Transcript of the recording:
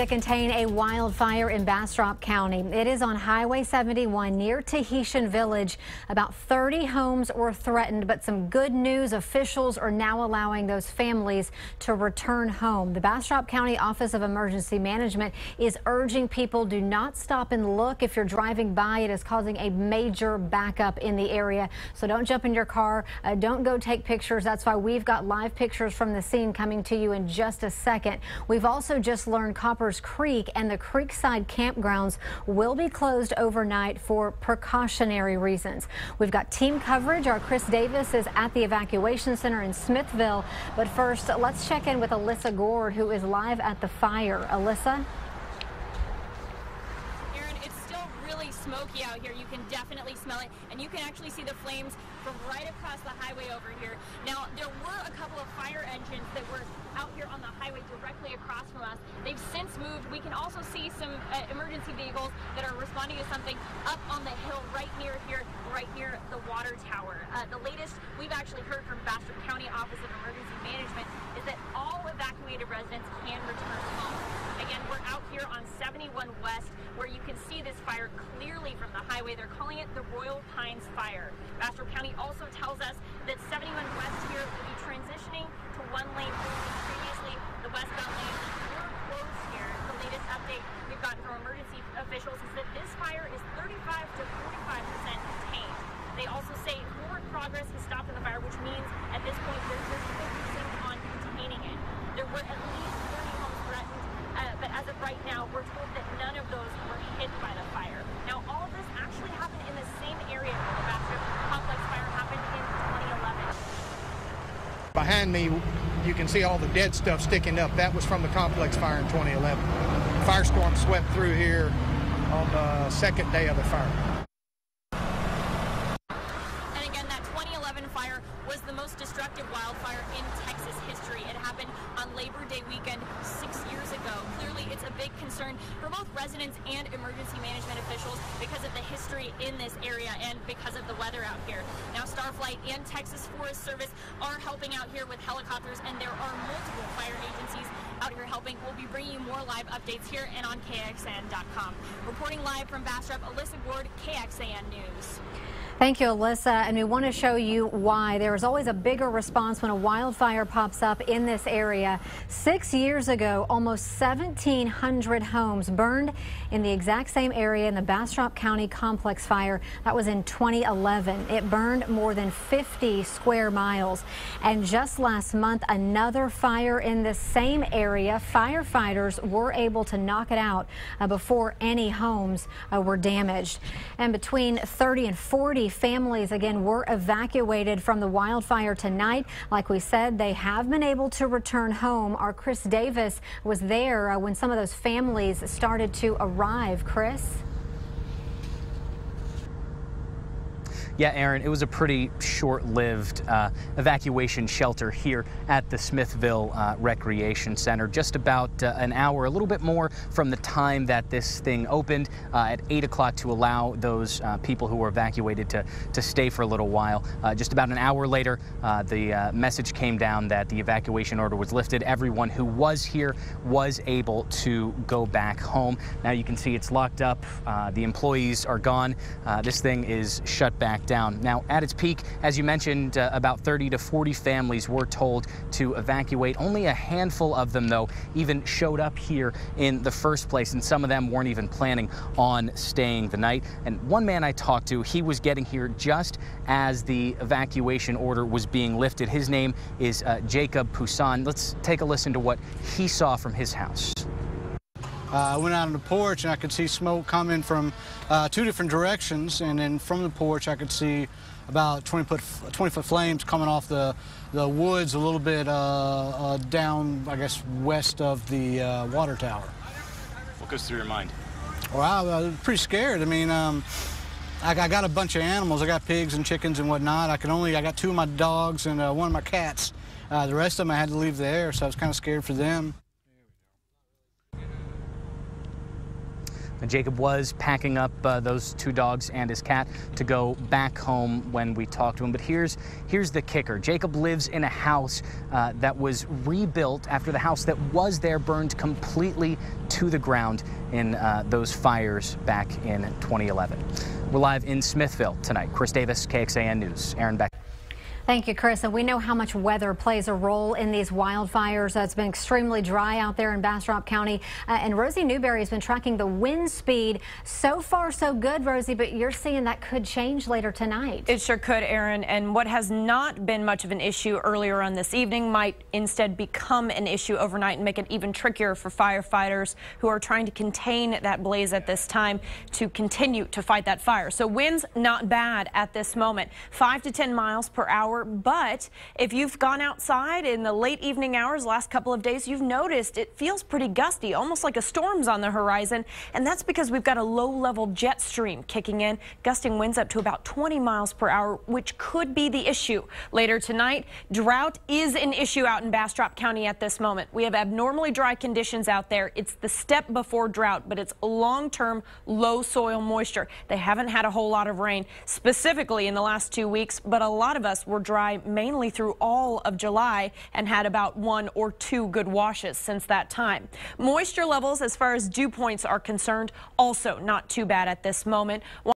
that contain a wildfire in Bastrop County. It is on Highway 71 near Tahitian Village. About 30 homes were threatened, but some good news. Officials are now allowing those families to return home. The Bastrop County Office of Emergency Management is urging people do not stop and look. If you're driving by, it is causing a major backup in the area. So don't jump in your car. Don't go take pictures. That's why we've got live pictures from the scene coming to you in just a second. We've also just learned Coppers Creek and the Creekside campgrounds will be closed overnight for precautionary reasons. We've got team coverage. Our Chris Davis is at the Evacuation Center in Smithville. But first, let's check in with Alyssa Gord, who is live at the fire. Alyssa? Smoky out here. You can definitely smell it, and you can actually see the flames from right across the highway over here. Now, there were a couple of fire engines that were out here on the highway directly across from us. They've since moved. We can also see some emergency vehicles that are responding to something up on the hill right near here, right near the water tower. The latest we've actually heard from Bastrop County Office of Emergency Management is that all evacuated residents can return home. Again, we're out here on 71 West, where you can see this fire clearly from the highway. They're calling it the Royal Pines Fire. Bastrop County also tells us that 71 West here will be transitioning to one lane only. Previously, the westbound lanes were closed here. The latest update we've gotten from emergency officials is that this fire is 35 to 45% contained. They also say forward progress has stopped in the fire, which means at this point they're just focusing on containing it. There were at least 30 homes threatened, but as of right now, we're told that none of those were hit by the fire. Now, all of this actually happened in the same area where the Bastrop complex fire happened in 2011. Behind me, you can see all the dead stuff sticking up. That was from the complex fire in 2011. Firestorm swept through here on the second day of the fire. And again, that 2011 fire was the most destructive wildfire in Texas history. It happened on Labor Day weekend 6 years ago. Clearly, it's a big concern for both residents and emergency management officials because of the history in this area and because of the weather out here. Now, Starflight and Texas Forest Service are helping out here with helicopters, and there are multiple fire agencies out here helping. We'll be bringing you more live updates here and on KXAN.com. Reporting live from Bastrop, Alyssa Gord, KXAN News. Thank you, Alyssa. And we want to show you why there is always a bigger response when a wildfire pops up in this area. 6 years ago, almost 1,700 homes burned in the exact same area in the Bastrop County complex fire. That was in 2011. It burned more than 50 square miles. And just last month, another fire in the same area. Firefighters were able to knock it out before any homes were damaged. And between 30 and 40 families, again, were evacuated from the wildfire tonight. Like we said, they have been able to return home. Our Chris Davis was there when some of those families started to arrive. Chris? Yeah, Aaron, it was a pretty short-lived evacuation shelter here at the Smithville Recreation Center. Just about an hour, a little bit more from the time that this thing opened at 8 o'clock to allow those people who were evacuated to stay for a little while. Just about an hour later, the message came down that the evacuation order was lifted. Everyone who was here was able to go back home. Now you can see it's locked up. The employees are gone. This thing is shut back down. Now, at its peak, as you mentioned, about 30 to 40 families were told to evacuate. Only a handful of them, though, even showed up here in the first place, and some of them weren't even planning on staying the night. And one man I talked to, he was getting here just as the evacuation order was being lifted. His name is Jacob Poussin. Let's take a listen to what he saw from his house. I went out on the porch and I could see smoke coming from two different directions, and then from the porch I could see about 20-foot flames coming off the woods a little bit down, I guess, west of the water tower. What goes through your mind? Well, I was pretty scared. I mean, I got a bunch of animals. I got pigs and chickens and whatnot. I got 2 of my dogs and one of my cats. The rest of them I had to leave there, so I was kind of scared for them. Jacob was packing up those 2 dogs and his cat to go back home when we talked to him. But here's the kicker. Jacob lives in a house that was rebuilt after the house that was there burned completely to the ground in those fires back in 2011. We're live in Smithville tonight. Chris Davis, KXAN News. Aaron, back. Thank you, Chris. And we know how much weather plays a role in these wildfires. It's been extremely dry out there in Bastrop County. And Rosie Newberry has been tracking the wind speed. So far, so good, Rosie, but you're seeing that could change later tonight. It sure could, Aaron. And what has not been much of an issue earlier on this evening might instead become an issue overnight and make it even trickier for firefighters who are trying to contain that blaze at this time to continue to fight that fire. So winds not bad at this moment, 5 to 10 miles per hour. But if you've gone outside in the late evening hours last couple of days, you've noticed it feels pretty gusty, almost like a storm's on the horizon. And that's because we've got a low-level jet stream kicking in, gusting winds up to about 20 miles per hour, which could be the issue later tonight. Drought is an issue out in Bastrop County at this moment. We have abnormally dry conditions out there. It's the step before drought, but it's long-term low soil moisture. They haven't had a whole lot of rain specifically in the last 2 weeks, but a lot of us were dry mainly through all of July and had about 1 or 2 good washes since that time. Moisture levels as far as dew points are concerned, also not too bad at this moment.